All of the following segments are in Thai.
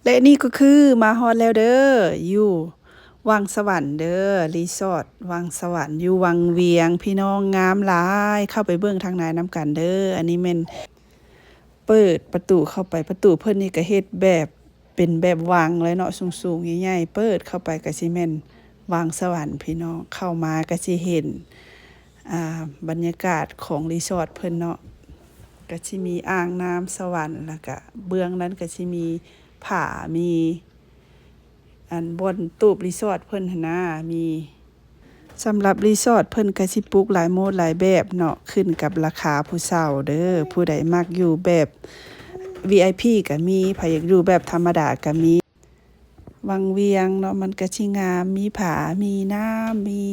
และนี่ก็คือมาฮอดแล้วเด้ออยู่วังสวรรค์เด้อรีสอร์ทวังสวรรค์อยู่วังเวียงพี่น้องงามหลายเข้าไปเบิ่งทางในน้ำกันเด้ออันนี้แม่นเปิดประตูเข้าไปประตูเพิ่นนี่ก็เฮ็ดแบบเป็นแบบวังเลยเนาะสูงๆใหญ่ๆเปิดเข้าไปก็สิแม่นวังสวรรค์พี่น้องเข้ามาก็สิเห็นบรรยากาศของรีสอร์ทเพิ่นเนาะก็สิมีอ่างน้ำสวรรค์แล้วก็เบื้องนั้นก็สิมีผามีอันบนตูบรีสอร์ทเพิ่นหั่นนะมีสำหรับรีสอร์ทเพิ่นก็สิปลูกหลายโหมดหลายแบบเนาะขึ้นกับราคาผู้เช่าเด้อผู้ใดมักอยู่แบบ VIP ก็มีไผอยากอยู่แบบธรรมดาก็มีวังเวียงเนาะมันก็สิงามมีผามีน้ำมี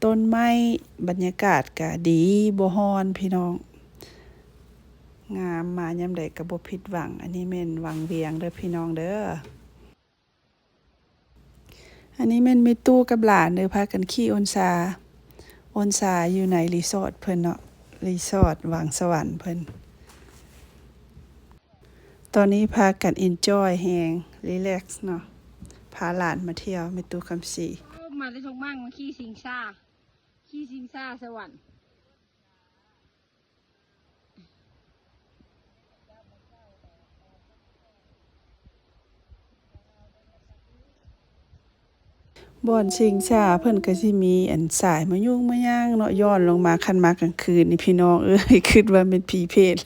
ต้นไม้บรรยากาศก็ดีบ่ร้อนพี่น้องงามมายามใดก็บ่ผิดหวังอันนี้แม่นวังเวียงเด้อพี่น้องเด้ออันนี้แม่นมีตู้กับหลานเด้อพากันขี่อนซาอยู่ในรีสอร์ทเพิ่นเนาะรีสอร์ทวังสวรรค์เพิ่นตอนนี้พากันเอนจอยแฮงรีแลกซ์เนาะพาหลานมาเที่ยวมีตู้คำศรีมาได้ชงมั่งมาขี้สิงซ่าสวรรค์บ่อนชิงช้าเพิ่นก็สิมีอันสายมายุ่งมาย่างเนาะย้อนลงมาคันมากลางคืนนี่พี่น้องเอ้ยคิดว่าเป็นผีเพศ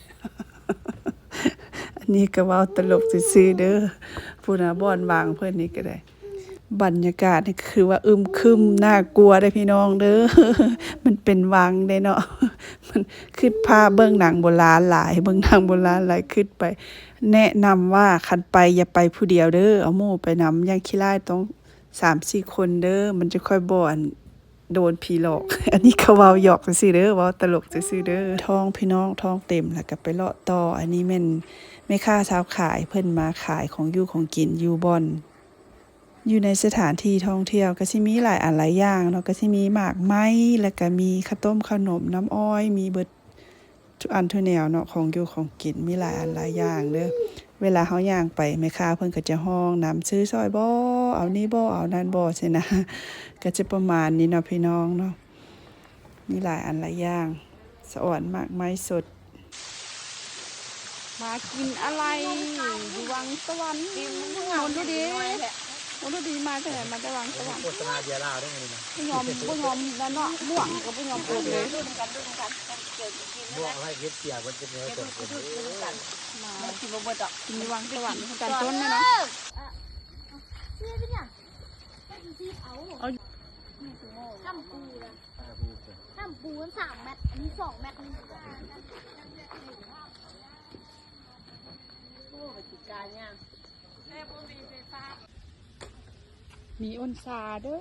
อันนี้ก็เว้าตลกซื่อๆเด้อผู้น่ะบ่อนวางเพิ่นนี่ก็ได้บรรยากาศนี่คือว่าอึมครึมน่ากลัวเด้อพี่น้องเด้อมันเป็นวังเด้เนาะมันคิดภาพเบิ่งหนังโบราณหลายเบิ่งหนังโบราณหลายคิดไปแนะนำว่าคันไปอย่าไปผู้เดียวเด้อเอาหมู่ไปนำอย่างขี้ร้ายต้อง3-4 คนเด้อมันจะค่อยบ่อนโดนผีหลอก อันนี้เขาเว้าหยอกซื่อๆเด้อเว้าตลกซื่อๆเด้อท้องพี่น้องท้องเต็มแล้วก็ไปเลาะต่ออันนี้แม่นแม่ค้าชาวขายเพิ่นมาขายของอยู่ของกินอยู่บ่อนอยู่ในสถานที่ท่องเที่ยวก็สิมีหลายอันหลายอย่างเนาะก็สิมีหมากไม้แล้วก็มีข้าวต้มขนมน้ำอ้อยมีเบิดทุกอันทุกแนวเนาะของอยู่ของกินมีหลายอันหลายอย่างเด้อเวลาเฮาย่างไปแม่ค้าเพิ่นก็จะฮ้องนำซื้อซอยบ่เอานี่บ่เอานั่นบ่ซี้นะก็จะประมาณนี้เนาะพี่น้องเนาะมีหลายอันหลายอย่างสะอ่อนมากไม้สดมากินอะไรอยู่วังสวรรค์มนดูดีมนดูดีมาแต่ไหนมาแต่วังสวรรค์โฆษณาเดียร่าได้ไงนะบ่ยอมนั่นเนาะม่วงก็บ่ยอมโอนเลยบอกให้เก็บเสียมันจะเนื้อสดมากินบ่เบิดดอกกินวังสวรรค์กันต้นแม่เนาะเอาข้ามปูนะข้ามปูมัน3 เมตรอันนี้2 เมตรนี่มีอนซาเด้อ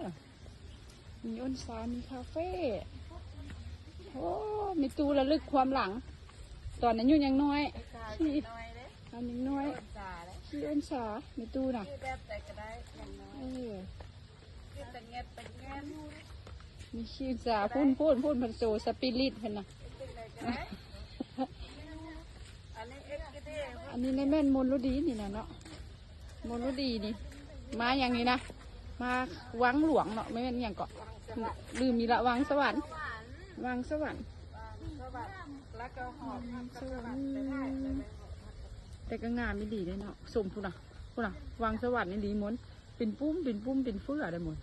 มีอนซามีคาเฟ่โอ้มีตู้ระลึกความหลังตอนนั้นอยู่ยังน้อยขี้อันยังน้อยขี้อนซามีตู้น่ะมีขี้อนซาพูนพันโซสปิริตเพิ่นน่ะอันนี้ในแม่นมนต์รุดีนี่นะเนาะมนต์รุดีนี่มาอย่างนี้นะมาวังหลวงเนาะไม่แม่นอย่างเกาะลืมมีละวังสวรรค์วังสวรรค์แล้วก็หอมสวรรค์แต่ก็งามไม่ดีเลยเนาะสมพูน่ะวังสวรรค์นี่ดีมนเป็นปุ้มเป็นเฟื่อได้หมด